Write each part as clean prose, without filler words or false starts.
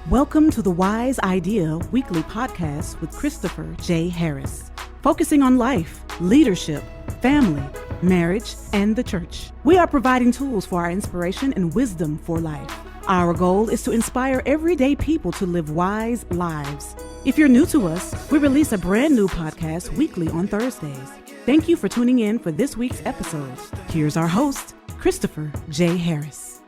Welcome to the Wise Idea Weekly Podcast with Christopher J. Harris, focusing on life, leadership, family, marriage, and the church. We are providing tools for our inspiration and wisdom for life. Our goal is to inspire everyday people to live wise lives. If you're new to us, we release a brand new podcast weekly on Thursdays. Thank you for tuning in for this week's episode. Here's our host, Christopher J. Harris.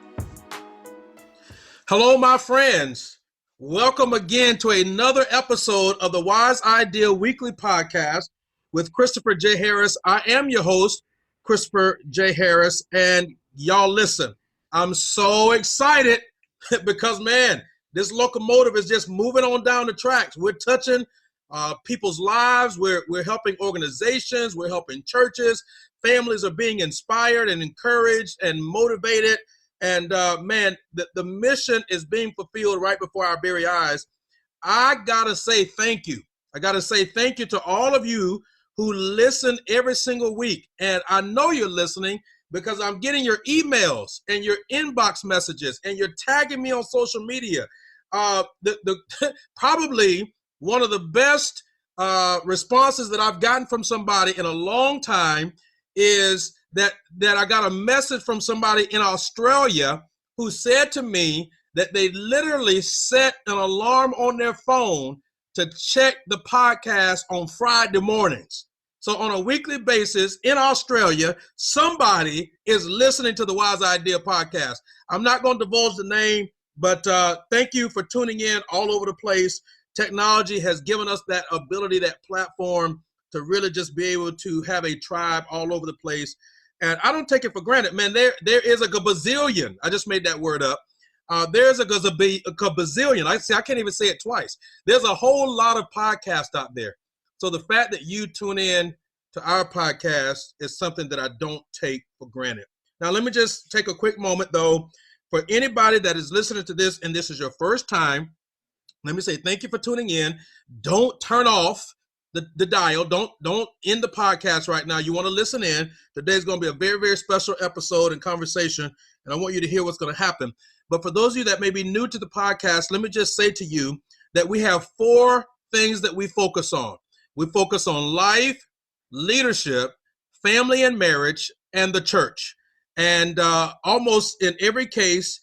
Hello, my friends. Welcome again to another episode of the Wise Idea Weekly Podcast with Christopher J. Harris. I am your host, Christopher J. Harris, and y'all listen, I'm so excited because, man, this locomotive is just moving on down the tracks. We're touching people's lives. We're helping organizations. We're helping churches. Families are being inspired and encouraged and motivated. And man, the mission is being fulfilled right before our very eyes. I gotta say thank you. I gotta say thank you to all of you who listen every single week. And I know you're listening because I'm getting your emails and your inbox messages, and you're tagging me on social media. Probably one of the best responses that I've gotten from somebody in a long time is that I got a message from somebody in Australia who said to me that they literally set an alarm on their phone to check the podcast on Friday mornings. So on a weekly basis in Australia, somebody is listening to the Wise Idea podcast. I'm not going to divulge the name, but thank you for tuning in all over the place. Technology has given us that ability, that platform to really just be able to have a tribe all over the place. And I don't take it for granted, man. There is a gazillion. I just made that word up. There's a gazillion. I can't even say it twice. There's a whole lot of podcasts out there. So the fact that you tune in to our podcast is something that I don't take for granted. Now, let me just take a quick moment, though. For anybody that is listening to this and this is your first time, let me say thank you for tuning in. Don't turn off the dial. Don't end the podcast right now. You want to listen in. Today's going to be a very, very special episode and conversation, and I want you to hear what's going to happen. But for those of you that may be new to the podcast, let me just say to you that we have 4 things that we focus on. We focus on life, leadership, family and marriage, and the church. And almost in every case,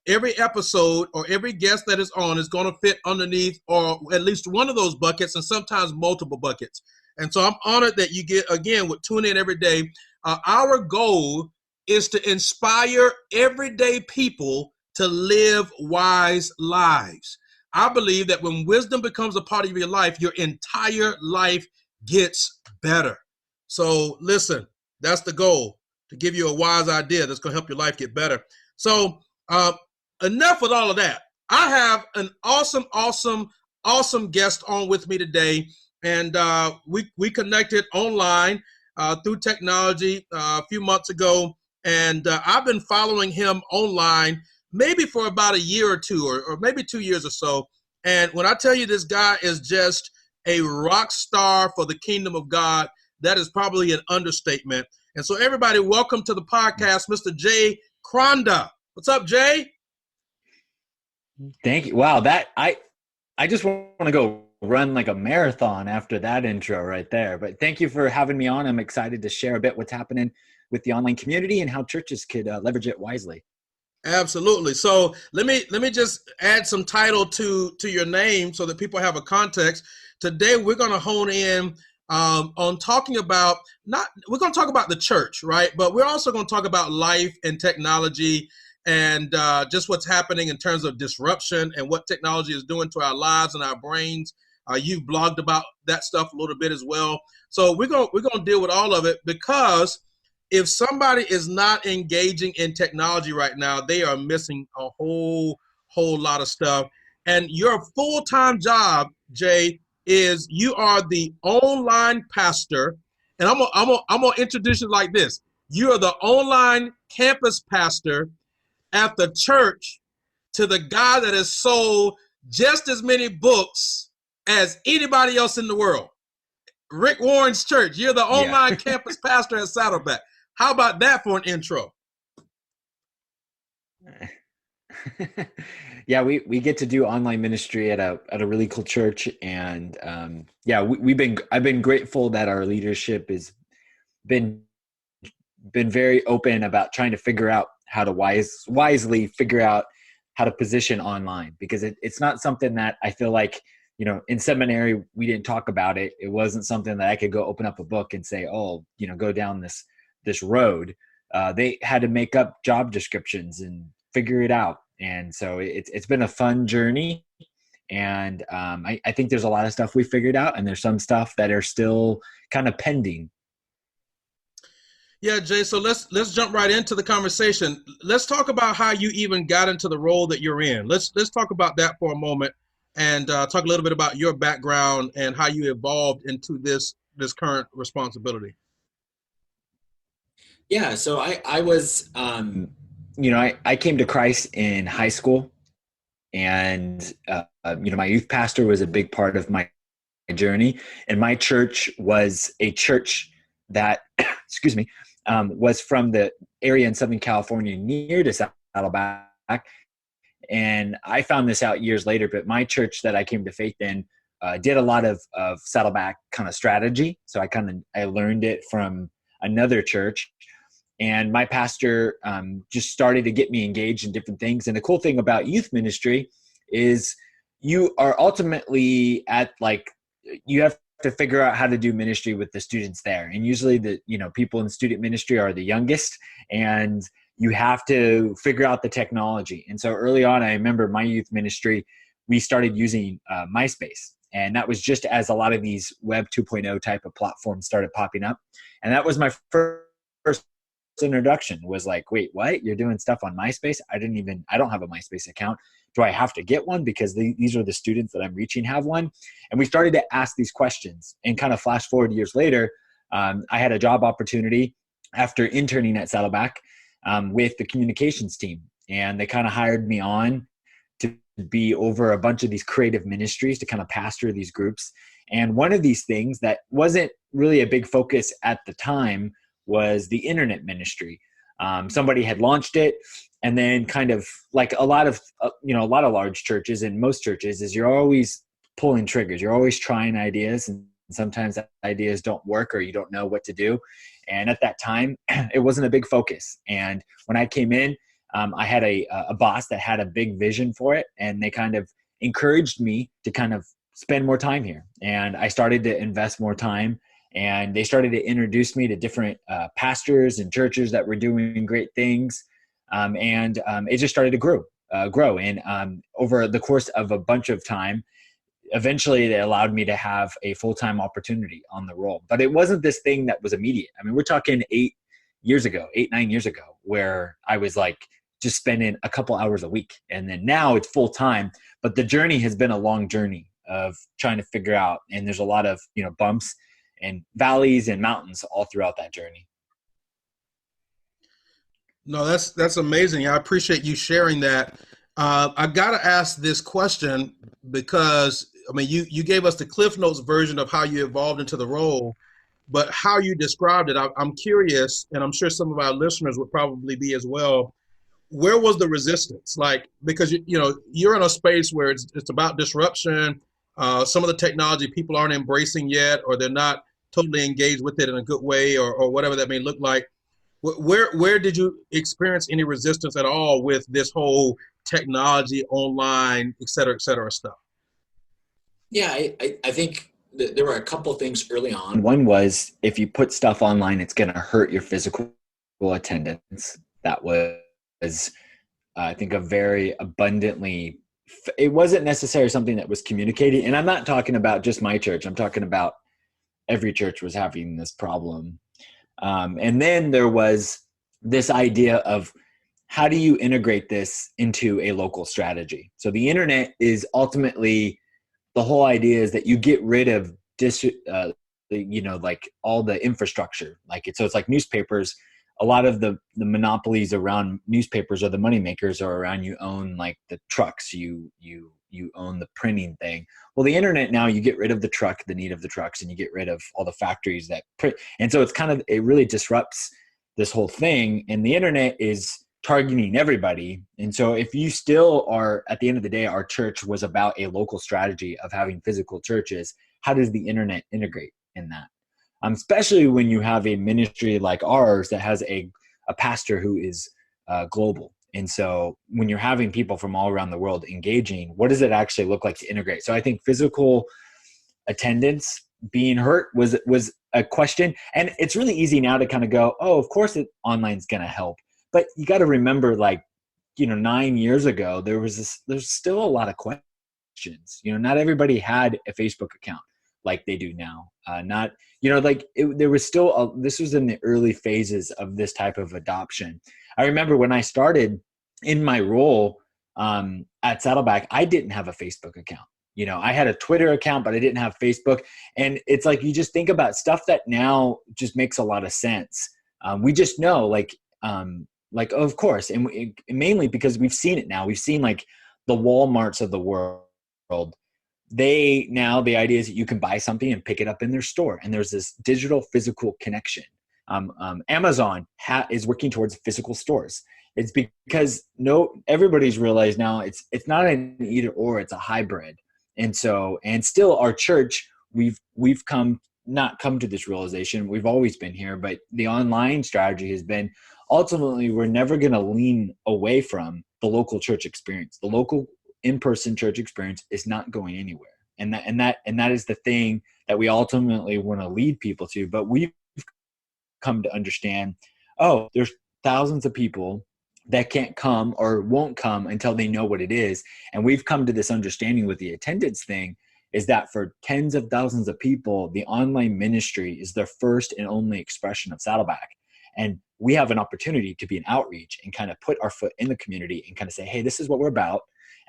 every episode or every guest that is on is going to fit underneath or at least one of those buckets, and sometimes multiple buckets. And so I'm honored that you would tune in every day. Our goal is to inspire everyday people to live wise lives. I believe that when wisdom becomes a part of your life, your entire life gets better. So listen, that's the goal, to give you a wise idea that's going to help your life get better. So enough with all of that. I have an awesome guest on with me today, and we connected online through technology a few months ago, and I've been following him online maybe for about a year or two, or maybe 2 years or so. And when I tell you this guy is just a rock star for the kingdom of God, that is probably an understatement. And so everybody, welcome to the podcast, Mr. Jay Kranda. What's up, Jay? Thank you. Wow, that I just want to go run like a marathon after that intro right there. But thank you for having me on. I'm excited to share a bit what's happening with the online community and how churches could leverage it wisely. Absolutely. So let me just add some title to your name so that people have a context. Today we're going to hone in on talking about we're going to talk about the church, right? But we're also going to talk about life and technology and just what's happening in terms of disruption and what technology is doing to our lives and our brains. You've blogged about that stuff a little bit as well. So we're going to deal with all of it, because if somebody is not engaging in technology right now, they are missing a whole lot of stuff. And your full-time job, Jay, is you are the online pastor. And I'm gonna introduce you like this. You are the online campus pastor at the church to the guy that has sold just as many books as anybody else in the world. Rick Warren's church. You're the online campus pastor at Saddleback. How about that for an intro? Yeah, we get to do online ministry at a really cool church, and yeah, I've been grateful that our leadership has been very open about trying to figure out how to wisely figure out how to position online, because it's not something that I feel like, in seminary we didn't talk about it. It wasn't something that I could go open up a book and say, oh, go down this road. They had to make up job descriptions and figure it out. And so it's been a fun journey. And I think there's a lot of stuff we figured out, and there's some stuff that are still kind of pending. Yeah, Jay. So let's jump right into the conversation. Let's talk about how you even got into the role that you're in. Let's talk about that for a moment, and talk a little bit about your background and how you evolved into this current responsibility. Yeah. So I was, I came to Christ in high school, and my youth pastor was a big part of my journey, and my church was a church that, excuse me, was from the area in Southern California near to Saddleback. And I found this out years later, but my church that I came to faith in did a lot of Saddleback kind of strategy. So I learned it from another church. And my pastor just started to get me engaged in different things. And the cool thing about youth ministry is you are ultimately you have to figure out how to do ministry with the students there. And usually people in student ministry are the youngest, and you have to figure out the technology. And so early on, I remember my youth ministry, we started using MySpace. And that was just as a lot of these Web 2.0 type of platforms started popping up. And that was my first introduction, was like, wait, what? You're doing stuff on MySpace? I don't have a MySpace account. Do I have to get one because these are the students that I'm reaching have one? And we started to ask these questions, and kind of flash forward years later, I had a job opportunity after interning at Saddleback with the communications team. And they kind of hired me on to be over a bunch of these creative ministries, to kind of pastor these groups. And one of these things that wasn't really a big focus at the time was the internet ministry. Somebody had launched it, and then kind of like a lot of large churches and most churches is you're always pulling triggers. You're always trying ideas, and sometimes ideas don't work or you don't know what to do. And at that time, it wasn't a big focus. And when I came in, I had a boss that had a big vision for it, and they kind of encouraged me to kind of spend more time here. And I started to invest more time, and they started to introduce me to different pastors and churches that were doing great things. And it just started to grow. And over the course of a bunch of time, eventually they allowed me to have a full-time opportunity on the role. But it wasn't this thing that was immediate. I mean, we're talking 9 years ago, where I was like just spending a couple hours a week. And then now it's full-time. But the journey has been a long journey of trying to figure out, and there's a lot of bumps and valleys and mountains all throughout that journey. No, that's amazing. I appreciate you sharing that. I got to ask this question because, I mean, you gave us the Cliff Notes version of how you evolved into the role, but how you described it, I'm curious, and I'm sure some of our listeners would probably be as well. Where was the resistance? Like, because you're in a space where it's about disruption. Some of the technology people aren't embracing yet, or they're not totally engaged with it in a good way, or whatever that may look like. Where did you experience any resistance at all with this whole technology, online, et cetera stuff? Yeah, I think there were a couple of things early on. One was, if you put stuff online, it's going to hurt your physical attendance. That was, I think, a very abundantly, it wasn't necessarily something that was communicated. And I'm not talking about just my church. I'm talking about every church was having this problem. And then there was this idea of, how do you integrate this into a local strategy? So the internet is ultimately, the whole idea is that you get rid of like all the infrastructure. So it's like newspapers. A lot of the monopolies around newspapers, or the money makers, are around, you own like the trucks, you own the printing thing. Well, the internet now, you get rid of the truck, the need of the trucks, and you get rid of all the factories that print. And so it really disrupts this whole thing. And the internet is targeting everybody. And so if you still are, at the end of the day, our church was about a local strategy of having physical churches, how does the internet integrate in that? Especially when you have a ministry like ours that has a pastor who is global. And so when you're having people from all around the world engaging, what does it actually look like to integrate? So I think physical attendance being hurt was a question. And it's really easy now to kind of go, oh, of course online is going to help. But you got to remember, 9 years ago, there's still a lot of questions. Not everybody had a Facebook account like they do now. There was still, this was in the early phases of this type of adoption. I remember when I started in my role at Saddleback, I didn't have a Facebook account. I had a Twitter account, but I didn't have Facebook. And it's like, you just think about stuff that now just makes a lot of sense. We just know of course, and mainly because we've seen it now. We've seen the Walmarts of the world. The idea is that you can buy something and pick it up in their store. And there's this digital physical connection. Amazon is working towards physical stores. It's because everybody's realized now it's not an either or, it's a hybrid. And still our church, we've not come to this realization. We've always been here, but the online strategy has been, ultimately, we're never going to lean away from the local church experience. The local in-person church experience is not going anywhere. And that is the thing that we ultimately want to lead people to. But we've come to understand, there's thousands of people that can't come or won't come until they know what it is. And we've come to this understanding with the attendance thing, is that for tens of thousands of people, the online ministry is their first and only expression of Saddleback. And we have an opportunity to be an outreach and kind of put our foot in the community and kind of say, hey, this is what we're about.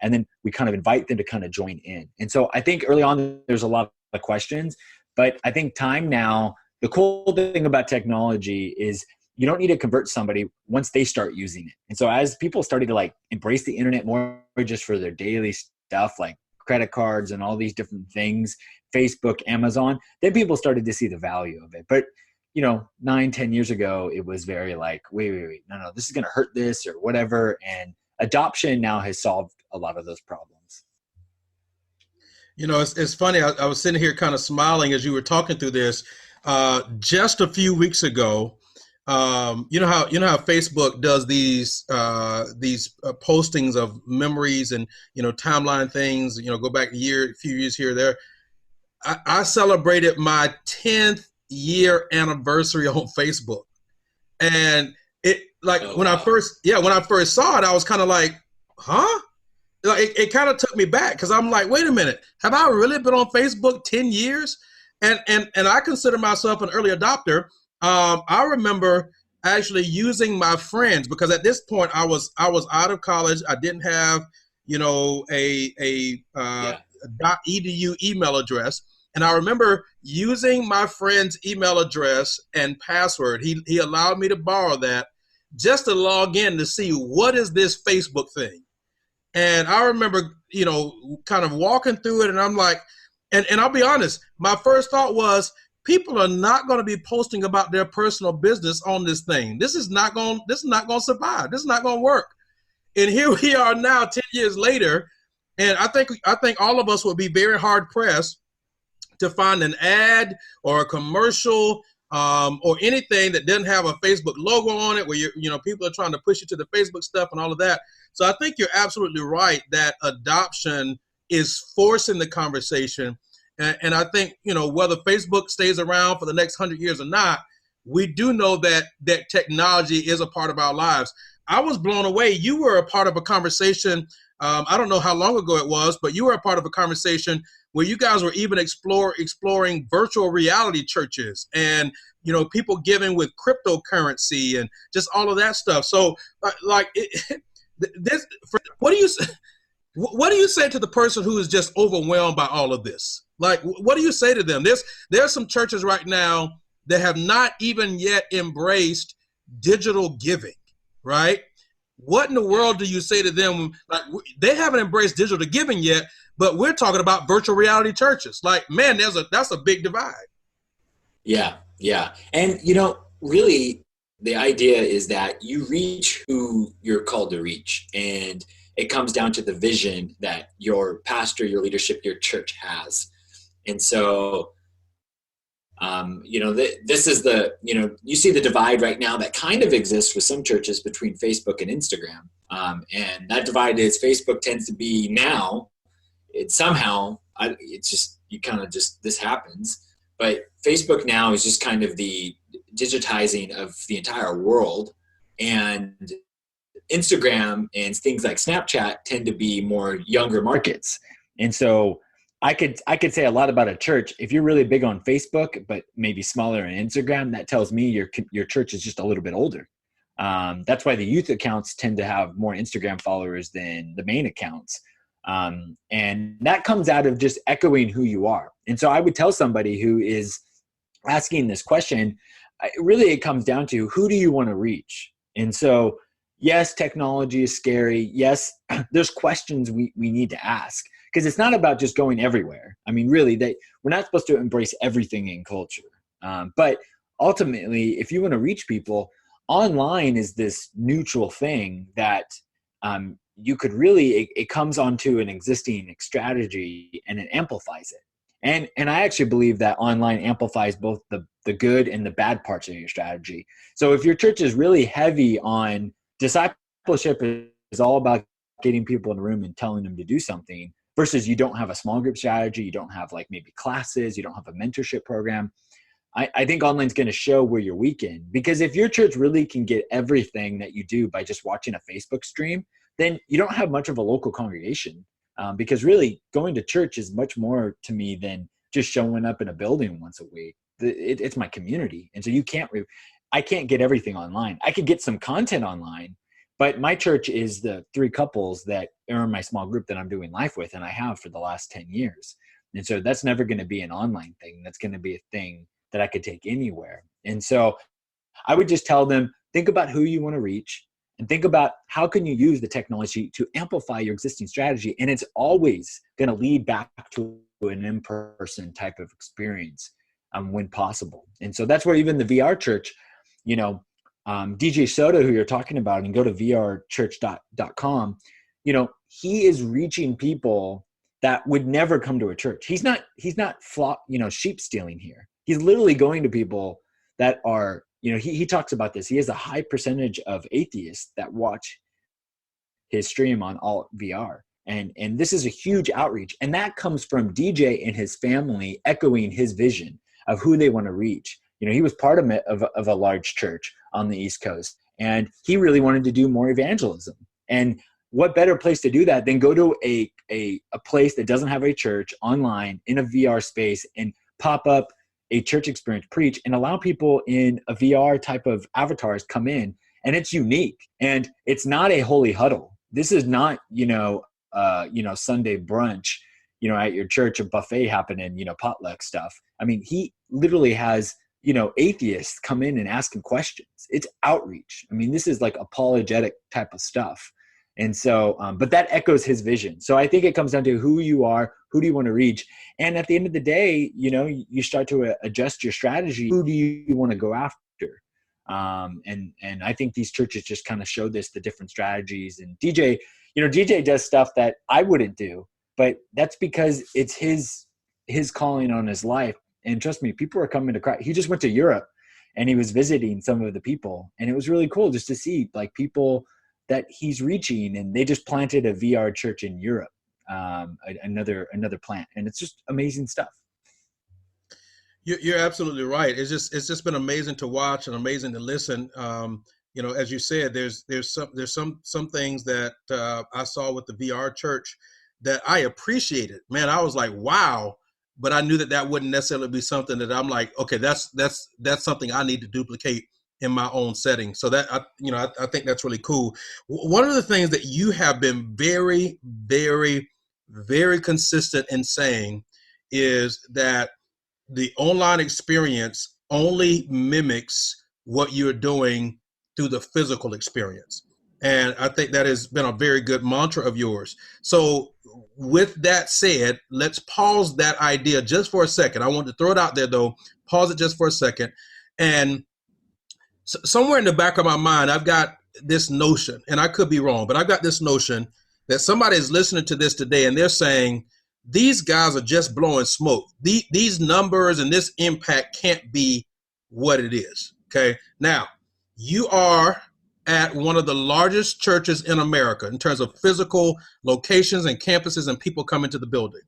And then we kind of invite them to kind of join in. And so I think early on, there's a lot of questions, but I think time now, the cool thing about technology is you don't need to convert somebody once they start using it. And so as people started to embrace the internet more just for their daily stuff, like credit cards and all these different things, Facebook, Amazon, then people started to see the value of it. But 9-10 years ago, it was very wait, no, this is going to hurt this or whatever. And adoption now has solved a lot of those problems. It's funny. I was sitting here kind of smiling as you were talking through this. Just a few weeks ago, you know how Facebook does these postings of memories and timeline things. Go back a few years here or there. I celebrated my 10th year anniversary on Facebook, and it when I first saw it, I was kind of like, huh? It kind of took me back, because I'm like, wait a minute, have I really been on Facebook 10 years? And I consider myself an early adopter. I remember actually using my friends, because at this point I was out of college. I didn't have a .edu email address. And I remember using my friend's email address and password. He allowed me to borrow that just to log in to see what is this Facebook thing. And I remember, kind of walking through it, and I'm like, and I'll be honest, my first thought was, people are not going to be posting about their personal business on this thing. This is not going to survive. This is not going to work. And here we are now, 10 years later, and I think all of us would be very hard pressed to find an ad or a commercial or anything that doesn't have a Facebook logo on it, where people are trying to push you to the Facebook stuff and all of that. So I think you're absolutely right that adoption is forcing the conversation. And I think, whether Facebook stays around for the next 100 years or not, we do know that technology is a part of our lives. I was blown away. You were a part of a conversation. I don't know how long ago it was, but you were a part of a conversation where you guys were even exploring virtual reality churches and, people giving with cryptocurrency and just all of that stuff. So what do you say to the person who is just overwhelmed by all of this? What do you say to them? There's some churches right now that have not even yet embraced digital giving, right? What in the world do you say to them? They haven't embraced digital giving yet, but we're talking about virtual reality churches. That's a big divide. Yeah. And, really, the idea is that you reach who you're called to reach. And it comes down to the vision that your pastor, your leadership, your church has. And so, this is you see the divide right now that kind of exists with some churches between Facebook and Instagram. And that divide is Facebook tends to be now, this happens. But Facebook now is just kind of the digitizing of the entire world. And Instagram and things like Snapchat tend to be more younger markets. And so I could say a lot about a church. If you're really big on Facebook, but maybe smaller on Instagram, that tells me your church is just a little bit older. That's why the youth accounts tend to have more Instagram followers than the main accounts. And that comes out of just echoing who you are. And so I would tell somebody who is asking this question, really it comes down to, who do you want to reach? And so, yes, technology is scary. Yes, there's questions we need to ask, because it's not about just going everywhere. I mean, really, we're not supposed to embrace everything in culture. But ultimately, if you want to reach people, online is this neutral thing that you could really, it comes onto an existing strategy and it amplifies it. And I actually believe that online amplifies both the good and the bad parts of your strategy. So if your church is really heavy on discipleship, is all about getting people in a room and telling them to do something, versus you don't have a small group strategy, you don't have like maybe classes, you don't have a mentorship program, I think online is going to show where you're weak in. Because if your church really can get everything that you do by just watching a Facebook stream, then you don't have much of a local congregation. Because really going to church is much more to me than just showing up in a building once a week. It's my community. And so I can't get everything online. I could get some content online, but my church is the 3 couples that are in my small group that I'm doing life with, and I have for the last 10 years. And so that's never going to be an online thing. That's going to be a thing that I could take anywhere. And so I would just tell them, think about who you want to reach and think about how can you use the technology to amplify your existing strategy. And it's always going to lead back to an in-person type of experience when possible. And so that's where even the VR church, DJ Soto, who you're talking about, and go to vrchurch.com, he is reaching people that would never come to a church. He's not sheep stealing here. He's literally going to people that are, he talks about this. He has a high percentage of atheists that watch his stream on all VR. And this is a huge outreach. And that comes from DJ and his family echoing his vision of who they want to reach. He was part of a large church on the East Coast, and he really wanted to do more evangelism. And what better place to do that than go to a place that doesn't have a church online in a VR space and pop up a church experience, preach, and allow people in a VR type of avatars come in. And it's unique, and it's not a holy huddle. This is not, Sunday brunch, at your church, a buffet happening, potluck stuff. I mean, he literally has, atheists come in and ask him questions. It's outreach. I mean, this is like apologetic type of stuff. And so, but that echoes his vision. So I think it comes down to who you are, who do you want to reach? And at the end of the day, you start to adjust your strategy. Who do you want to go after? And I think these churches just kind of show the different strategies. And DJ does stuff that I wouldn't do, but that's because it's his calling on his life. And trust me, people are coming to Christ. He just went to Europe and he was visiting some of the people, and it was really cool just to see like people that he's reaching, and they just planted a VR church in Europe, another plant, and it's just amazing stuff. You're absolutely right. It's just been amazing to watch and amazing to listen. As you said, there's some things that I saw with the VR church that I appreciated. Man, I was like, wow. But I knew that wouldn't necessarily be something that I'm like, okay, that's something I need to duplicate in my own setting. So that, I think that's really cool. One of the things that you have been very, very, very consistent in saying is that the online experience only mimics what you're doing through the physical experience. And I think that has been a very good mantra of yours. So with that said, let's pause that idea just for a second. I want to throw it out there though. Pause it just for a second and somewhere in the back of my mind, I've got this notion, and I could be wrong, but I've got this notion that somebody is listening to this today and they're saying, these guys are just blowing smoke. These numbers and this impact can't be what it is. Okay. Now, you are at one of the largest churches in America in terms of physical locations and campuses and people coming to the building.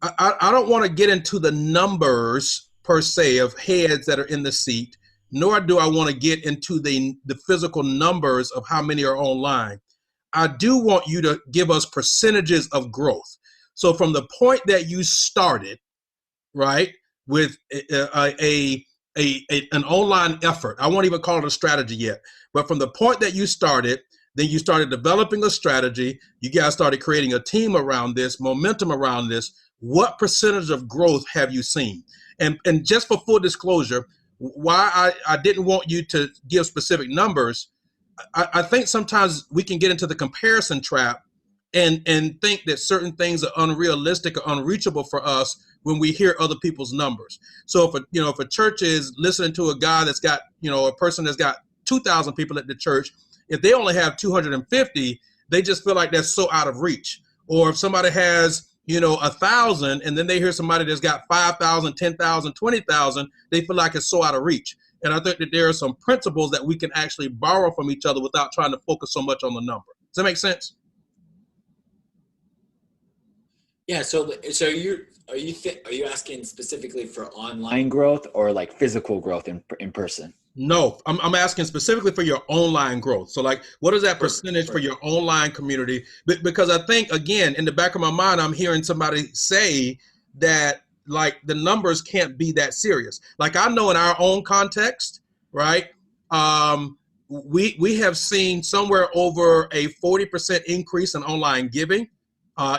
I don't want to get into the numbers per se of heads that are in the seat, nor do I want to get into the physical numbers of how many are online. I do want you to give us percentages of growth. So from the point that you started, right, with an online effort, I won't even call it a strategy yet, but from the point that you started, then you started developing a strategy, you guys started creating a team around this, momentum around this. What percentage of growth have you seen? And just for full disclosure, why I didn't want you to give specific numbers, I think sometimes we can get into the comparison trap and think that certain things are unrealistic or unreachable for us when we hear other people's numbers. So if a church is listening to a guy that's got, a person that's got 2,000 people at the church, if they only have 250, they just feel like that's so out of reach. Or if somebody has 1,000, and then they hear somebody that's got 5,000, 10,000, 20,000, they feel like it's so out of reach. And I think that there are some principles that we can actually borrow from each other without trying to focus so much on the number. Does that make sense? Yeah. So are you asking specifically for online growth or like physical growth in person? No, I'm asking specifically for your online growth. So like, what is that percentage for your online community? Because I think, again, in the back of my mind, I'm hearing somebody say that like the numbers can't be that serious. Like I know in our own context, right? We have seen somewhere over a 40% increase in online giving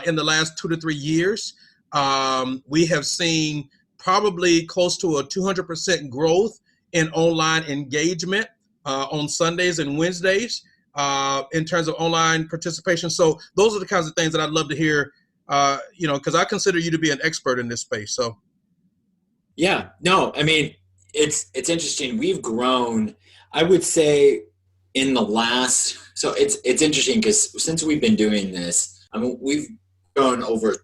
in the last 2 to 3 years. We have seen probably close to a 200% growth in online engagement on Sundays and Wednesdays in terms of online participation. So those are the kinds of things that I'd love to hear, because I consider you to be an expert in this space. So, yeah, no, I mean, it's interesting. We've grown, I would say, in the last. So it's interesting because since we've been doing this, I mean, we've grown over.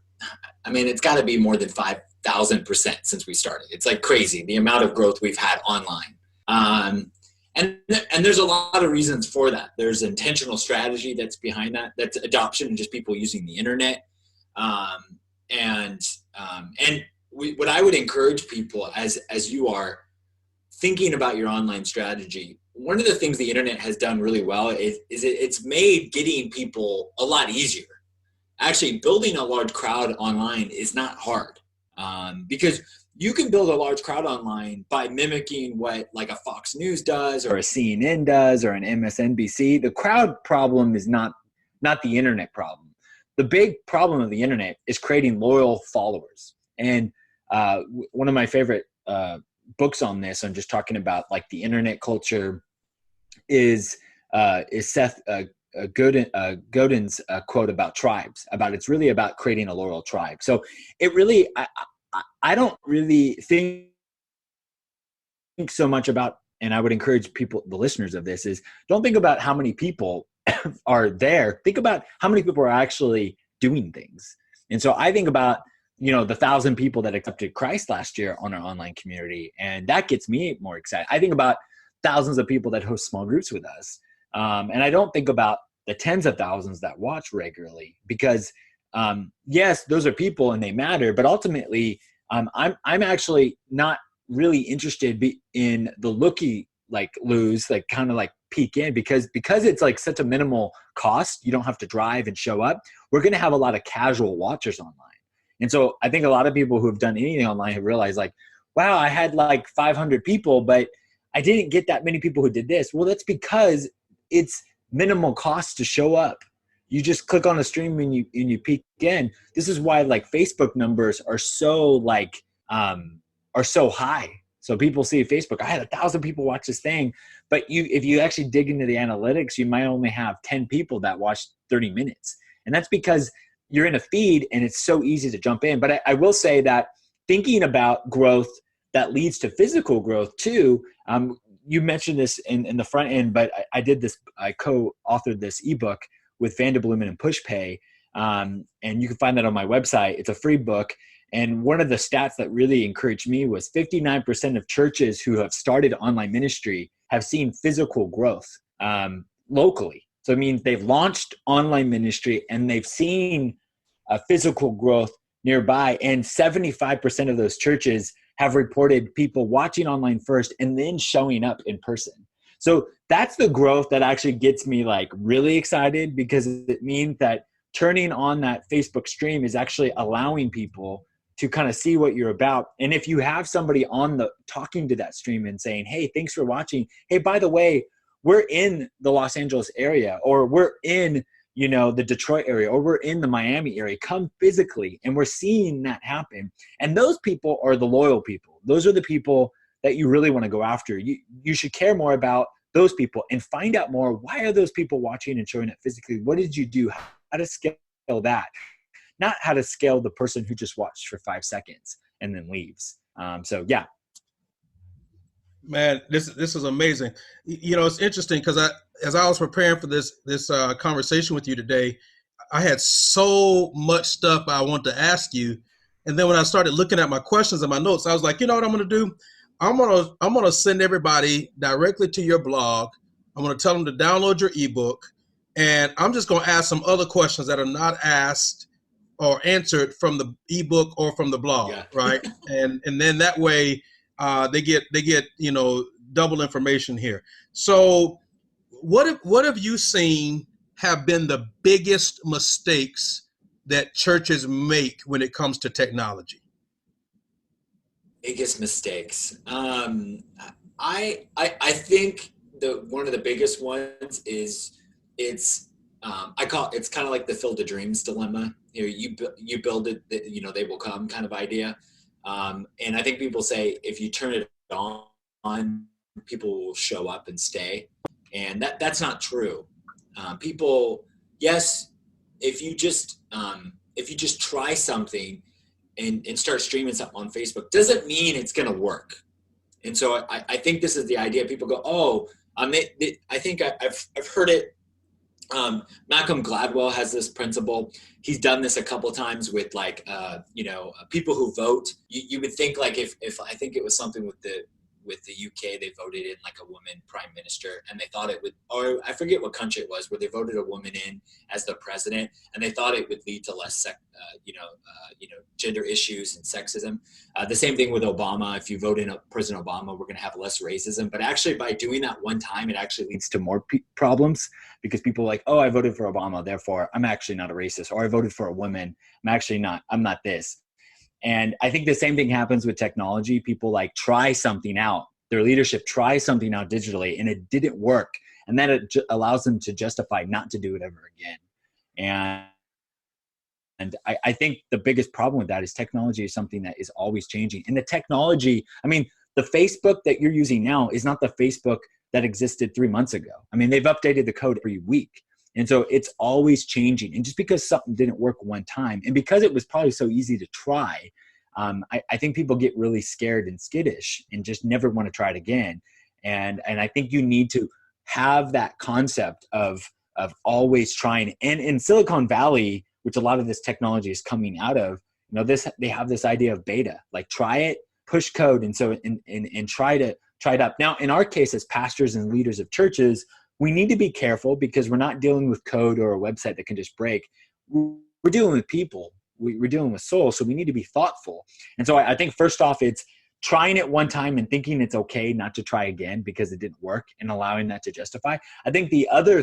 I mean, it's got to be more than 5,000% since we started. It's like crazy, the amount of growth we've had online. And there's a lot of reasons for that. There's intentional strategy that's behind that. That's adoption and just people using the internet. What I would encourage people as you are thinking about your online strategy, one of the things the internet has done really well is it's made getting people a lot easier. Actually, building a large crowd online is not hard. Because you can build a large crowd online by mimicking what like a Fox News does or a CNN does or an MSNBC. The crowd problem is not the internet problem. The big problem of the internet is creating loyal followers. And one of my favorite books on this, I'm just talking about like the internet culture, is Seth Godin's quote about tribes. It's really about creating a loyal tribe. So it really, I don't really think so much about, and I would encourage people, the listeners of this, is don't think about how many people are there. Think about how many people are actually doing things. And so I think about, the 1,000 people that accepted Christ last year on our online community, and that gets me more excited. I think about thousands of people that host small groups with us. And I don't think about the tens of thousands that watch regularly because yes, those are people and they matter, but ultimately I'm actually not really interested in the lose, like kind of like peek in because it's like such a minimal cost. You don't have to drive and show up. We're going to have a lot of casual watchers online. And so I think a lot of people who have done anything online have realized like, wow, I had like 500 people, but I didn't get that many people who did this. Well, that's because it's minimal cost to show up. You just click on a stream and you peek in. This is why like Facebook numbers are so high. So people see Facebook, I had 1,000 people watch this thing, but if you actually dig into the analytics, you might only have 10 people that watched 30 minutes. And that's because you're in a feed and it's so easy to jump in. But I will say that thinking about growth that leads to physical growth too, you mentioned this in the front end, but I co-authored this ebook with Vanderbloemen and PushPay. And you can find that on my website. It's a free book. And one of the stats that really encouraged me was 59% of churches who have started online ministry have seen physical growth locally. So it means they've launched online ministry and they've seen a physical growth nearby. And 75% of those churches have reported people watching online first and then showing up in person. So that's the growth that actually gets me like really excited, because it means that turning on that Facebook stream is actually allowing people to kind of see what you're about. And if you have somebody talking to that stream and saying, hey, thanks for watching. Hey, by the way, we're in the Los Angeles area, or we're in, the Detroit area, or we're in the Miami area. Come physically. And we're seeing that happen. And those people are the loyal people. Those are the people that you really want to go after. You should care more about those people and find out more. Why are those people watching and showing it physically? What did you do? How to scale that? Not how to scale the person who just watched for 5 seconds and then leaves. So yeah. Man, this is amazing. It's interesting because as I was preparing for this conversation with you today, I had so much stuff I want to ask you, and then when I started looking at my questions and my notes, I was like, you know what I'm going to do? I'm gonna send everybody directly to your blog. I'm going to tell them to download your ebook, and I'm just going to ask some other questions that are not asked or answered from the ebook or from the blog, yeah. Right? and then that way. They get double information here. So what have you seen have been the biggest mistakes that churches make when it comes to technology? Biggest mistakes. I think one of the biggest ones is it's kind of like the Field of Dreams dilemma. You build it, they will come kind of idea. And I think people say, if you turn it on, people will show up and stay. And that's not true. People, yes, if you just try something and start streaming something on Facebook, doesn't mean it's going to work. And so I think this is the idea. People go, oh, I think I've heard it. Malcolm Gladwell has this principle. He's done this a couple of times with people who vote. You would think like if I think it was something with the UK, they voted in like a woman prime minister, and they thought it would, or I forget what country it was, where they voted a woman in as the president, and they thought it would lead to less gender issues and sexism. The same thing with Obama. If you vote in President Obama, we're going to have less racism. But actually, by doing that one time, it actually leads to more problems, because people are like, oh, I voted for Obama, therefore I'm actually not a racist. Or I voted for a woman, I'm not this. And I think the same thing happens with technology. People like try something out. Their leadership tries something out digitally and it didn't work. And then it allows them to justify not to do it ever again. And I think the biggest problem with that is technology is something that is always changing. And the technology, the Facebook that you're using now is not the Facebook that existed 3 months ago. They've updated the code every week. And so it's always changing. And just because something didn't work one time, and because it was probably so easy to try, I think people get really scared and skittish and just never want to try it again. And I think you need to have that concept of always trying. And in Silicon Valley, which a lot of this technology is coming out of, they have this idea of beta, like try it, push code, and try it up. Now, in our case, as pastors and leaders of churches, we need to be careful because we're not dealing with code or a website that can just break. We're dealing with people. We're dealing with souls, so we need to be thoughtful. And so I think first off, it's trying it one time and thinking it's okay not to try again because it didn't work, and allowing that to justify. I think the other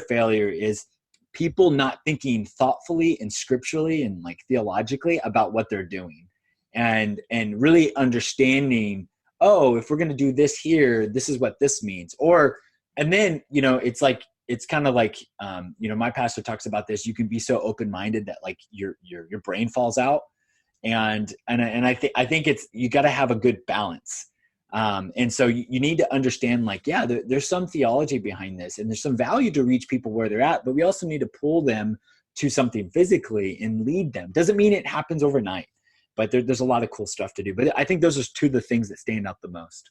failure is people not thinking thoughtfully and scripturally and like theologically about what they're doing, and really understanding, oh, if we're going to do this here, this is what this means. And then, it's kind of like, my pastor talks about this. You can be so open-minded that like your brain falls out. And I think you got to have a good balance. And so you need to understand like, yeah, there's some theology behind this and there's some value to reach people where they're at, but we also need to pull them to something physically and lead them. Doesn't mean it happens overnight, but there's a lot of cool stuff to do. But I think those are two of the things that stand out the most.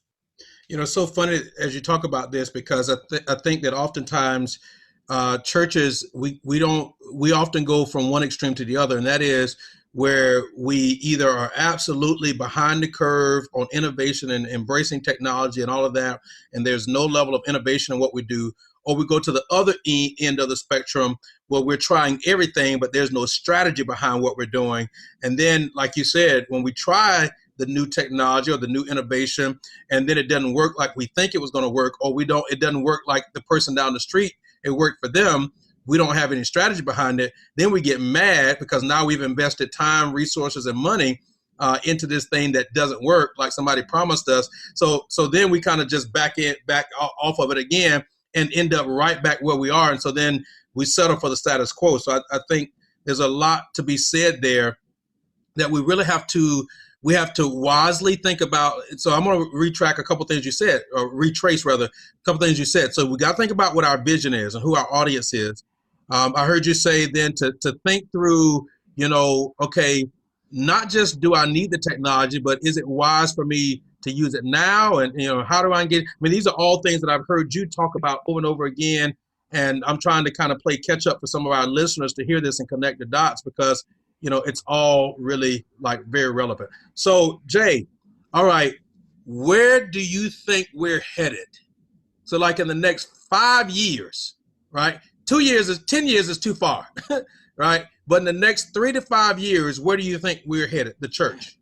You know, it's so funny as you talk about this because I think that oftentimes churches we often go from one extreme to the other, and that is where we either are absolutely behind the curve on innovation and embracing technology and all of that, and there's no level of innovation in what we do, or we go to the other end of the spectrum where we're trying everything, but there's no strategy behind what we're doing. And then, like you said, when we try the new technology or the new innovation, and then it doesn't work like we think it was going to work, or it doesn't work like the person down the street, it worked for them, we don't have any strategy behind it, then we get mad because now we've invested time, resources, and money into this thing that doesn't work like somebody promised us. So then we kind of just back off of it again and end up right back where we are. And so then we settle for the status quo. So I think there's a lot to be said there that we really have to wisely think about. So I'm going to retrace a couple things you said. A couple things you said. So we got to think about what our vision is and who our audience is. I heard you say then to think through, okay, not just do I need the technology, but is it wise for me to use it now? And, how do I engage? I mean, these are all things that I've heard you talk about over and over again. And I'm trying to kind of play catch up for some of our listeners to hear this and connect the dots because, it's all really like very relevant. So Jay, all right, where do you think we're headed? So like in the next 5 years, right? 10 years is too far, right? But in the next 3 to 5 years, where do you think we're headed, the church?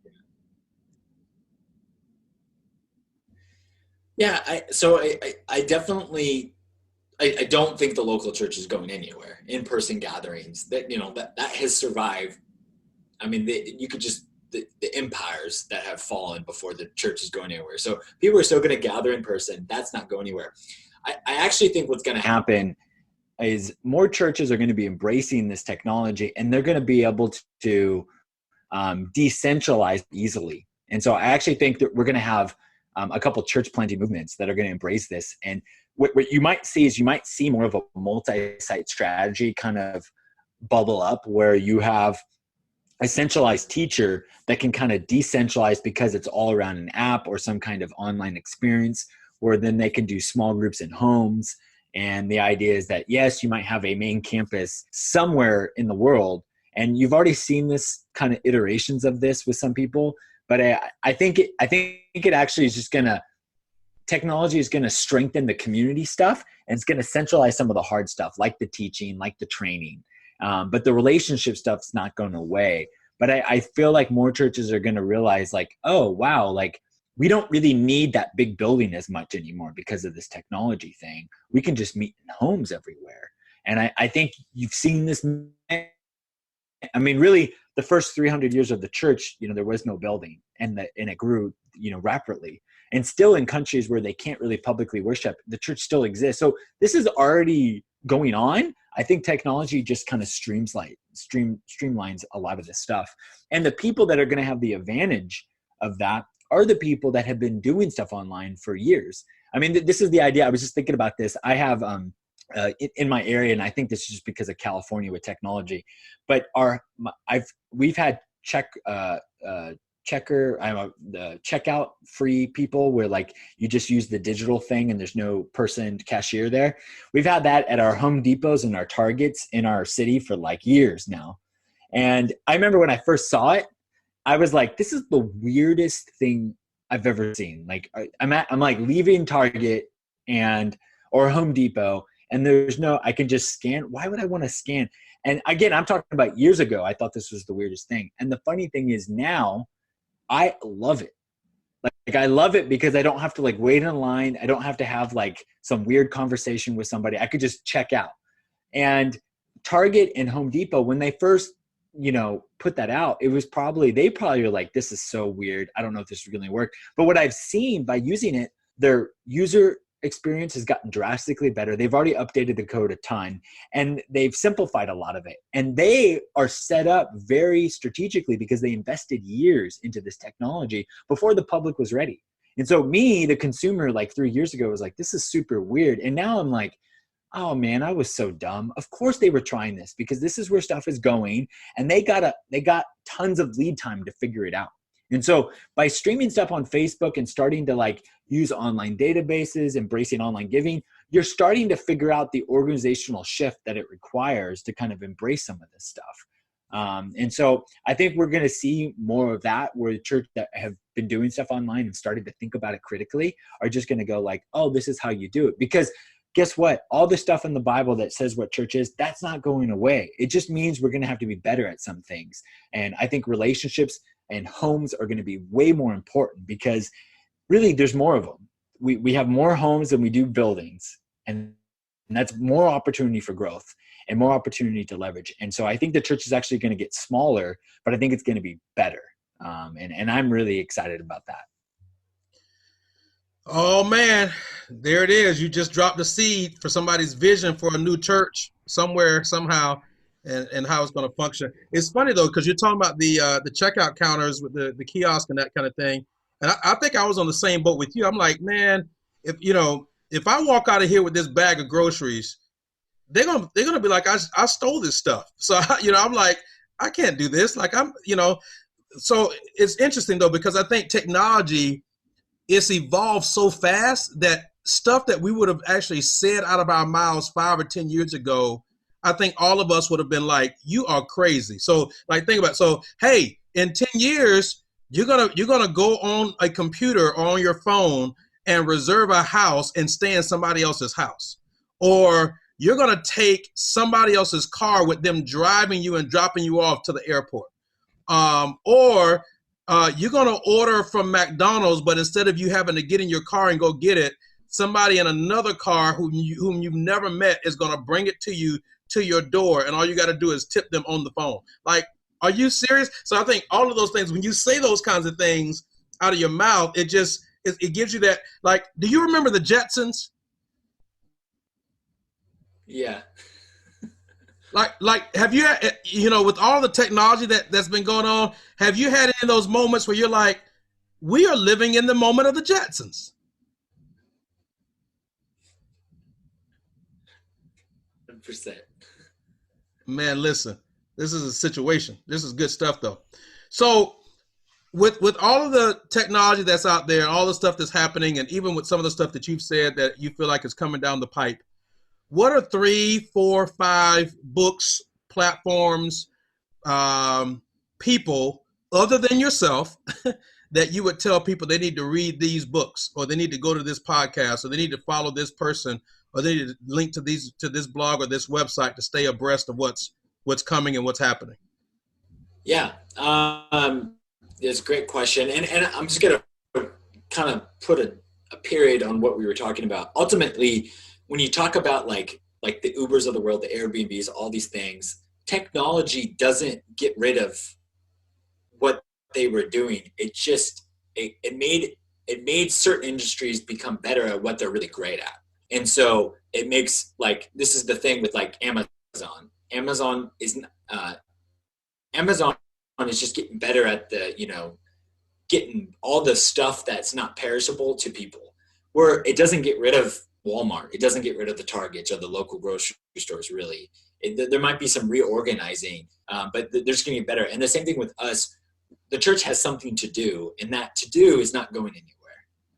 Yeah, I definitely, I don't think the local church is going anywhere. In-person gatherings, that has survived. I mean, you could just the empires that have fallen before the church is going anywhere. So people are still going to gather in person. That's not going anywhere. I actually think what's going to happen is more churches are going to be embracing this technology, and they're going to be able to decentralize easily. And so I actually think that we're going to have a couple church planting movements that are going to embrace this. And what you might see is more of a multi-site strategy kind of bubble up, where you have a centralized teacher that can kind of decentralize because it's all around an app or some kind of online experience, where then they can do small groups in homes. And the idea is that, yes, you might have a main campus somewhere in the world, and you've already seen this kind of iterations of this with some people, but I think it actually is just technology is going to strengthen the community stuff, and it's going to centralize some of the hard stuff, like the teaching, like the training. But the relationship stuff's not going away. But I feel like more churches are going to realize, like, oh, wow, like we don't really need that big building as much anymore because of this technology thing. We can just meet in homes everywhere. And I think you've seen this. I mean, really, the first 300 years of the church, there was no building, and it grew, rapidly. And still in countries where they can't really publicly worship, the church still exists. So this is already going on. I think technology just kind of streamlines a lot of this stuff. And the people that are going to have the advantage of that are the people that have been doing stuff online for years. I mean, this is the idea. I was just thinking about this. I have in my area, and I think this is just because of California with technology, but we've had the checkout free people where like you just use the digital thing and there's no person cashier there. We've had that at our Home Depots and our Targets in our city for like years now. And I remember when I first saw it, I was like, this is the weirdest thing I've ever seen. Like I'm like leaving Target or Home Depot, and I can just scan. Why would I want to scan? And again, I'm talking about years ago. I thought this was the weirdest thing. And the funny thing is now, I love it. Like I love it because I don't have to like wait in line. I don't have to have like some weird conversation with somebody. I could just check out. And Target and Home Depot, when they first, put that out, they probably were like, this is so weird. I don't know if this is going to work. But what I've seen by using it, their user experience has gotten drastically better. They've already updated the code a ton, and they've simplified a lot of it. And they are set up very strategically because they invested years into this technology before the public was ready. And so me, the consumer, like 3 years ago, was like, this is super weird. And now I'm like, oh man, I was so dumb. Of course they were trying this because this is where stuff is going, and they got tons of lead time to figure it out. And so by streaming stuff on Facebook and starting to like use online databases, embracing online giving, you're starting to figure out the organizational shift that it requires to kind of embrace some of this stuff. And so I think we're going to see more of that, where the church that have been doing stuff online and started to think about it critically are just going to go like, oh, this is how you do it. Because guess what? All the stuff in the Bible that says what church is, that's not going away. It just means we're going to have to be better at some things. And I think relationships and homes are going to be way more important, because really there's more of them. We have more homes than we do buildings, and that's more opportunity for growth and more opportunity to leverage. And so I think the church is actually going to get smaller, but I think it's going to be better. And I'm really excited about that. Oh man, there it is. You just dropped the seed for somebody's vision for a new church somewhere, somehow, and how it's going to function. It's funny though, because you're talking about the checkout counters with the kiosk and that kind of thing. And I think I was on the same boat with you. I'm like, man, if I walk out of here with this bag of groceries, they're gonna be like, I stole this stuff. So I'm like, I can't do this. Like so it's interesting though, because I think technology, it's evolved so fast that stuff that we would have actually said out of our mouths 5 or 10 years ago, I think all of us would have been like, you are crazy. So like, think about it. So, hey, in 10 years, you're gonna go on a computer or on your phone and reserve a house and stay in somebody else's house. Or you're gonna take somebody else's car with them driving you and dropping you off to the airport. Or you're going to order from McDonald's, but instead of you having to get in your car and go get it, somebody in another car whom you've never met is going to bring it to you to your door, and all you got to do is tip them on the phone. Like, are you serious? So I think all of those things, when you say those kinds of things out of your mouth, it gives you that, like, do you remember the Jetsons? Yeah. Like, have you, with all the technology that's been going on, have you had any of those moments where you're like, we are living in the moment of the Jetsons? 100%. Man, listen, this is a situation. This is good stuff though. So with all of the technology that's out there, all the stuff that's happening, and even with some of the stuff that you've said that you feel like is coming down the pipe, what are 3, 4, 5 books, platforms, people other than yourself that you would tell people they need to read these books, or they need to go to this podcast, or they need to follow this person, or they need to link to this blog or this website to stay abreast of what's coming and what's happening? Yeah, it's a great question, and I'm just gonna kind of put a period on what we were talking about. Ultimately, when you talk about like the Ubers of the world, the Airbnbs, all these things, technology doesn't get rid of what they were doing. It just it made certain industries become better at what they're really great at. And so it makes, like, this is the thing with like Amazon. Amazon is just getting better at getting all the stuff that's not perishable to people, where it doesn't get rid of Walmart. It doesn't get rid of the Targets or the local grocery stores, really. There might be some reorganizing, but they're just getting better. And the same thing with us. The church has something to do, and that to do is not going anywhere.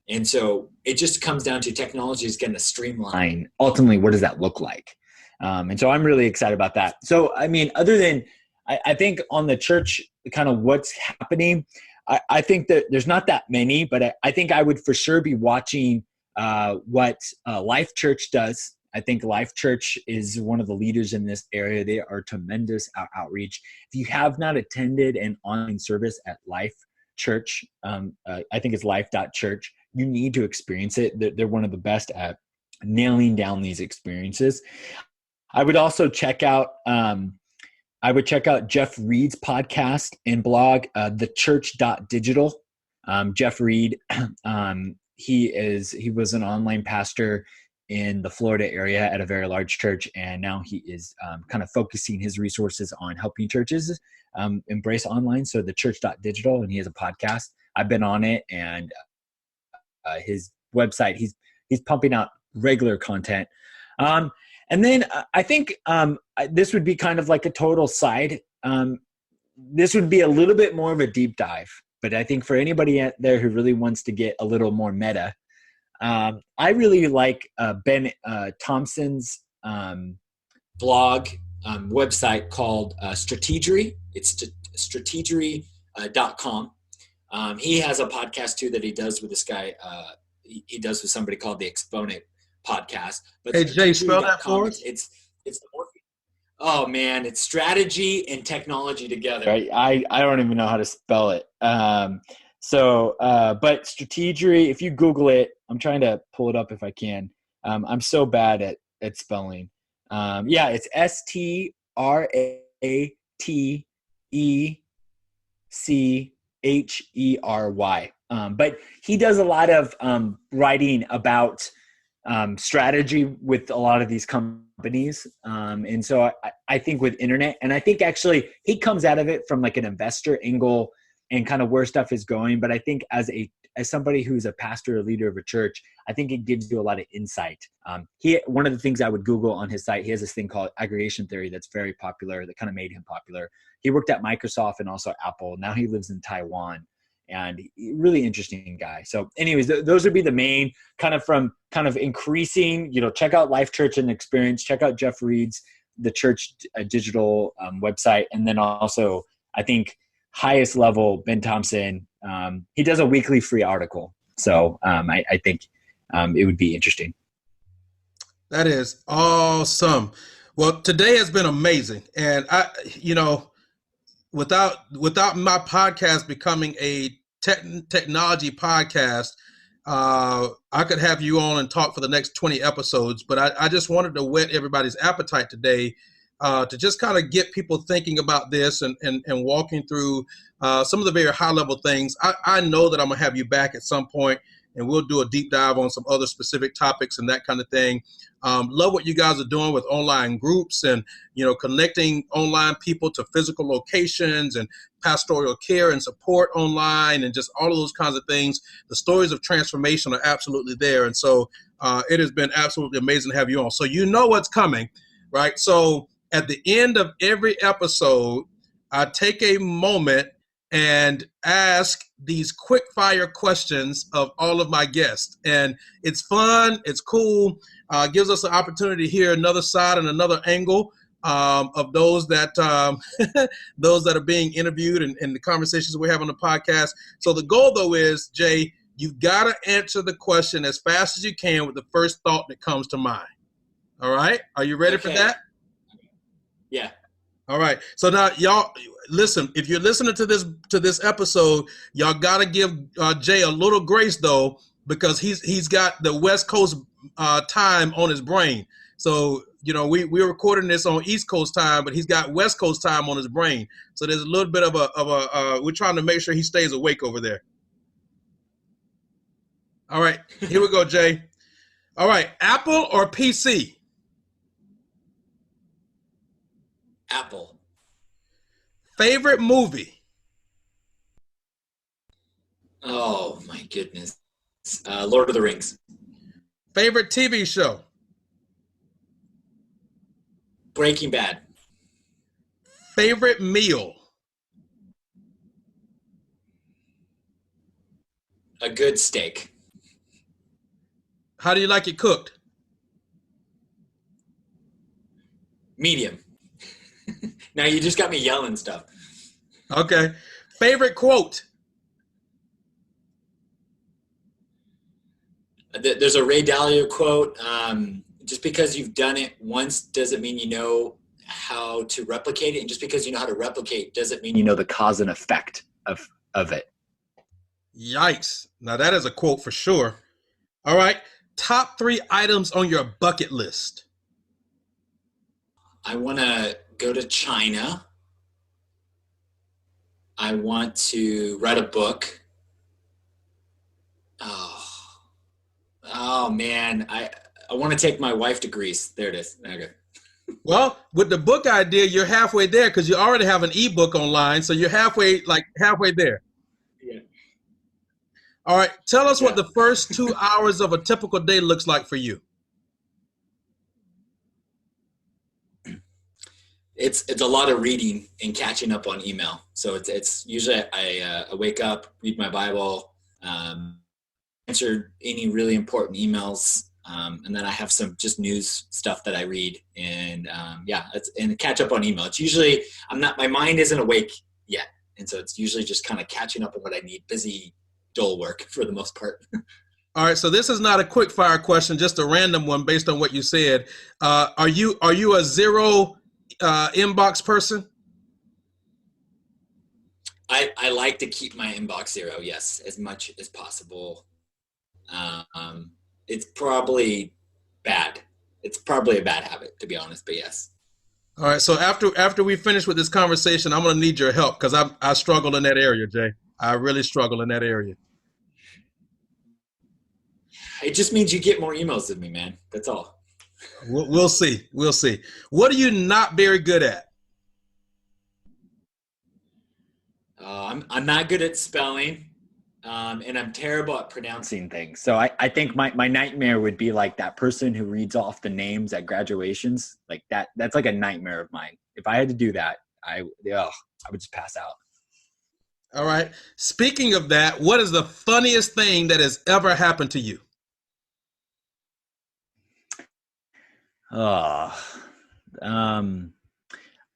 And so it just comes down to technology is going to streamline. Ultimately, what does that look like? And so I'm really excited about that. So, I mean, other than, I think on the church, kind of what's happening, I think that there's not that many, but I think I would for sure be watching what Life Church does. I think Life Church is one of the leaders in this area. They are tremendous outreach. If you have not attended an online service at Life Church, I think it's life.church, you need to experience it. They're one of the best at nailing down these experiences. I would also check out Jeff Reed's podcast and blog, thechurch.digital. Jeff Reed, he was an online pastor in the Florida area at a very large church, and now he is kind of focusing his resources on helping churches embrace online. So the church.digital, and he has a podcast. I've been on it, and his website, he's pumping out regular content. And then I think this would be kind of like a total side. This would be a little bit more of a deep dive. But I think for anybody out there who really wants to get a little more meta, I really like Ben Thompson's blog website called Strategery. It's strategery.com. He has a podcast too that he does with this guy. He does with somebody called the Exponent podcast. But hey Jay, spell that for us. It's the more. Oh man, it's strategy and technology together. I don't even know how to spell it. But Strategery, if you Google it, I'm trying to pull it up if I can. I'm so bad at spelling. It's STRATECHERY. But he does a lot of writing about strategy with a lot of these companies. And so I think with internet, and I think actually he comes out of it from like an investor angle and kind of where stuff is going. But I think as somebody who's a pastor or leader of a church, I think it gives you a lot of insight. One of the things I would Google on his site, he has this thing called aggregation theory that's very popular, that kind of made him popular. He worked at Microsoft and also Apple. Now he lives in Taiwan, and really interesting guy. So anyways, those would be the main kind of increasing, check out Life Church and Experience, check out Jeff Reed's, the church digital website. And then also I think highest level, Ben Thompson, he does a weekly free article. So I think it would be interesting. That is awesome. Well, today has been amazing. And without my podcast becoming a technology podcast, I could have you on and talk for the next 20 episodes, but I just wanted to whet everybody's appetite today to just kind of get people thinking about this and walking through some of the very high level things. I know that I'm gonna have you back at some point, and we'll do a deep dive on some other specific topics and that kind of thing. Love what you guys are doing with online groups and, connecting online people to physical locations and pastoral care and support online and just all of those kinds of things. The stories of transformation are absolutely there. And so it has been absolutely amazing to have you on. So you know what's coming, right? So at the end of every episode, I take a moment and ask these quick fire questions of all of my guests. And it's fun, it's cool, gives us an opportunity to hear another side and another angle of those that those that are being interviewed and the conversations we have on the podcast. So the goal though is, Jay, you've got to answer the question as fast as you can with the first thought that comes to mind. All right? Are you ready for that? Yeah. All right. So now y'all listen, if you're listening to this episode, y'all got to give Jay a little grace though, because he's got the West Coast time on his brain. So, we're recording this on East Coast time, but he's got West Coast time on his brain. So there's a little bit of a we're trying to make sure he stays awake over there. All right. Here we go, Jay. All right. Apple or PC? Apple. Favorite movie? Oh my goodness. Lord of the Rings. Favorite TV show? Breaking Bad. Favorite meal? A good steak. How do you like it cooked? Medium. Now you just got me yelling stuff. Okay. Favorite quote? There's a Ray Dalio quote. Just because you've done it once doesn't mean you know how to replicate it. And just because you know how to replicate doesn't mean You know the cause and effect of it. Yikes. Now that is a quote for sure. All right. Top 3 items on your bucket list. I want to go to China. I want to write a book. Oh man. I want to take my wife to Greece. There it is. Okay. Well, with the book idea, you're halfway there because you already have an ebook online. So you're halfway there. Yeah. All right. Tell us what the first 2 hours of a typical day looks like for you. It's a lot of reading and catching up on email. So it's usually I wake up, read my Bible, answer any really important emails, and then I have some just news stuff that I read, and and catch up on email. It's usually my mind isn't awake yet, and so it's usually just kind of catching up on what I need. Busy, dull work for the most part. All right, so this is not a quick fire question, just a random one based on what you said. Are you a zero inbox person? I like to keep my inbox zero, yes, as much as possible. It's probably bad. It's probably a bad habit, to be honest, but yes. All right, so after we finish with this conversation, I'm going to need your help because I struggle in that area, Jay. I really struggle in that area. It just means you get more emails than me, man. That's all. We'll see. We'll see. What are you not very good at? I'm not good at spelling, and I'm terrible at pronouncing things. So I think my nightmare would be like that person who reads off the names at graduations. Like that's like a nightmare of mine. If I had to do that, I would just pass out. All right. Speaking of that, what is the funniest thing that has ever happened to you?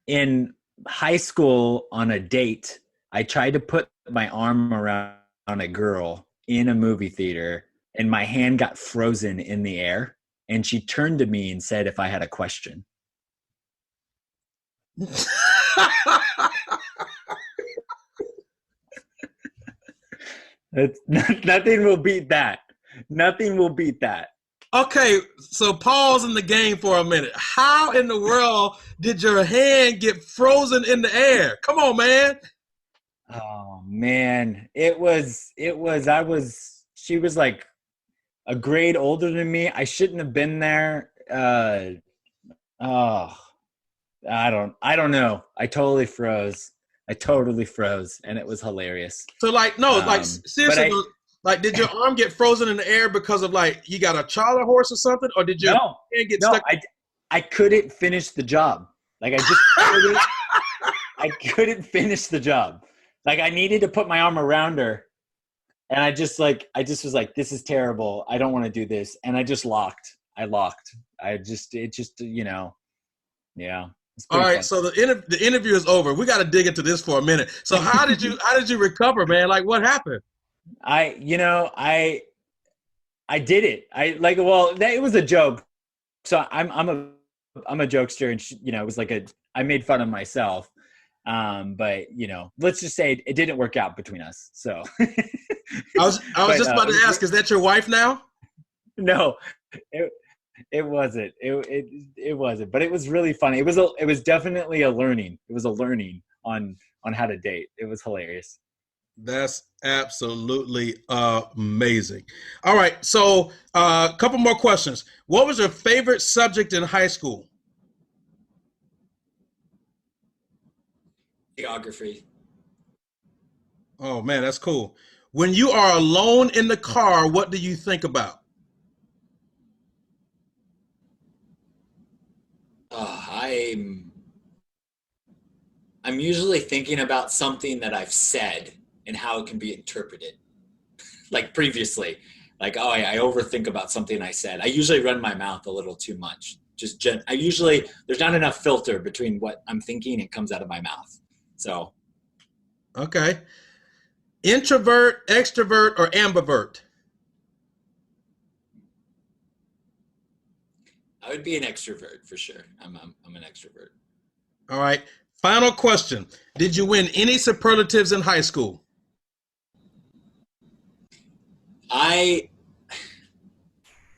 In high school on a date, I tried to put my arm around a girl in a movie theater and my hand got frozen in the air and she turned to me and said if I had a question. Nothing will beat that. Nothing will beat that. Okay, so pause in the game for a minute. How in the world did your hand get frozen in the air? Come on, man. Oh man, she was like a grade older than me. I shouldn't have been there. I don't know. I totally froze and it was hilarious. So seriously, did your arm get frozen in the air because of you got a charter horse or something, or did your hand get stuck? I couldn't finish the job. I couldn't finish the job. I needed to put my arm around her, and I just was like, this is terrible. I don't want to do this, and I just locked. Yeah. All right, fun. so the interview is over. We got to dig into this for a minute. So how did you recover, man? What happened? I did it. It was a joke. So I'm a jokester, and it was I made fun of myself. But let's just say it didn't work out between us. So I was just about to ask, is that your wife now? No, it wasn't. It wasn't. But it was really funny. It was definitely a learning. It was a learning on how to date. It was hilarious. That's absolutely amazing. All right, so a couple more questions. What was your favorite subject in high school? Geography. Oh man, that's cool. When you are alone in the car, what do you think about? I'm usually thinking about something that I've said and how it can be interpreted. Previously, I overthink about something I said. I usually run my mouth a little too much. There's not enough filter between what I'm thinking and comes out of my mouth. So. Okay. Introvert, extrovert, or ambivert? I would be an extrovert for sure. I'm an extrovert. All right. Final question. Did you win any superlatives in high school?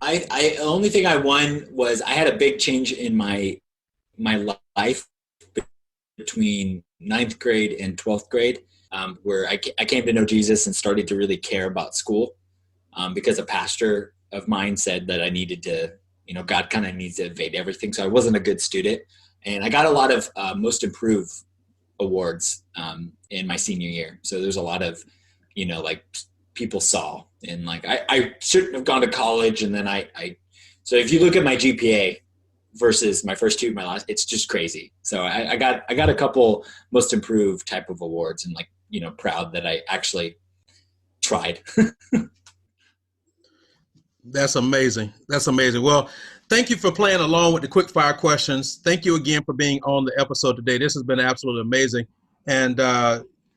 The only thing I won was I had a big change in my life between 9th grade and 12th grade, where I came to know Jesus and started to really care about school, because a pastor of mine said that I needed to, God kind of needs to invade everything. So I wasn't a good student, and I got a lot of most improved awards in my senior year. So there's a lot of, people saw, and I shouldn't have gone to college. And then so if you look at my GPA, versus my first two, my last, it's just crazy. So I got a couple most improved type of awards, and like, proud that I actually tried. That's amazing. That's amazing. Well, thank you for playing along with the quick fire questions. Thank you again for being on the episode today. This has been absolutely amazing. And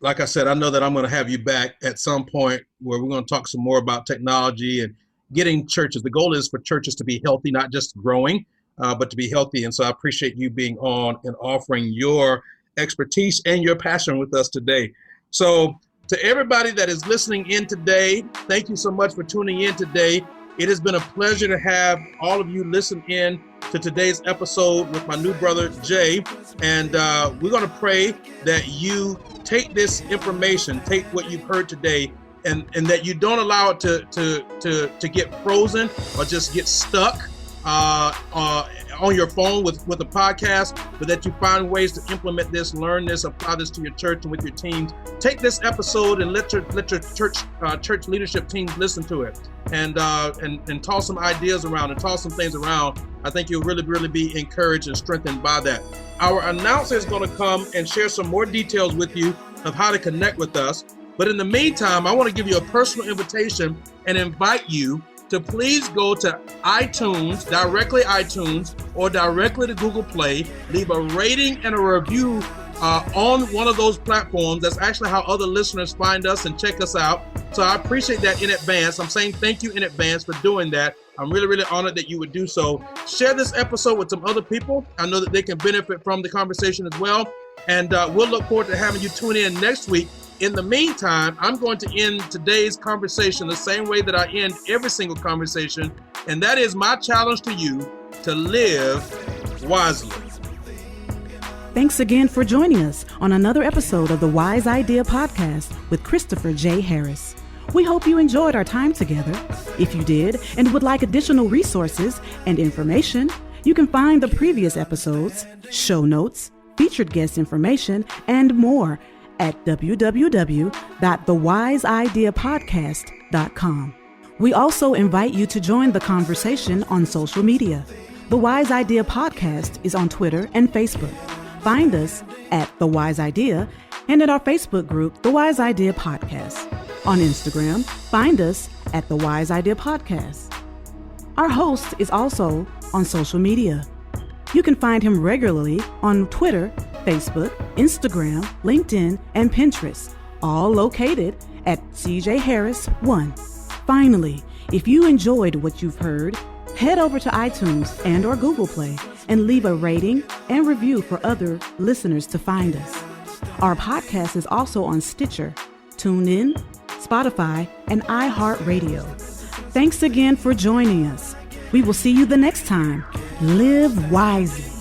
like I said, I know that I'm going to have you back at some point where we're going to talk some more about technology and getting churches. The goal is for churches to be healthy, not just growing, but to be healthy. And so I appreciate you being on and offering your expertise and your passion with us today. So to everybody that is listening in today, thank you so much for tuning in today. It has been a pleasure to have all of you listen in to today's episode with my new brother, Jay. And we're going to pray that you take this information, take what you've heard today, and that you don't allow it to get frozen or just get stuck on your phone with a podcast, but that you find ways to implement this, learn this, apply this to your church and with your teams. Take this episode and let your church leadership teams listen to it, and toss some ideas around and toss some things around. I think you'll really be encouraged and strengthened by that. Our announcer is going to come and share some more details with you of how to connect with us. But in the meantime, I want to give you a personal invitation and invite you to please go to iTunes, or directly to Google Play, leave a rating and a review on one of those platforms. That's actually how other listeners find us and check us out. So I appreciate that in advance. I'm saying thank you in advance for doing that. I'm really honored that you would do so. Share this episode with some other people. I know that they can benefit from the conversation as well. And we'll look forward to having you tune in next week. In the meantime, I'm going to end today's conversation the same way that I end every single conversation, and that is my challenge to you to live wisely. Thanks again for joining us on another episode of the Wise Idea Podcast with Christopher J. Harris. We hope you enjoyed our time together. If you did and would like additional resources and information, you can find the previous episodes, show notes, featured guest information, and more at www.thewise-idea-podcast.com. We also invite you to join the conversation on social media. The Wise Idea Podcast is on Twitter and Facebook. Find us at The Wise Idea and at our Facebook group, The Wise Idea Podcast. On Instagram, find us at The Wise Idea Podcast. Our host is also on social media. You can find him regularly on Twitter, Facebook, Instagram, LinkedIn, and Pinterest, all located at CJ Harris 1. Finally, if you enjoyed what you've heard, head over to iTunes and or Google Play and leave a rating and review for other listeners to find us. Our podcast is also on Stitcher, TuneIn, Spotify, and iHeartRadio. Thanks again for joining us. We will see you the next time. Live wisely.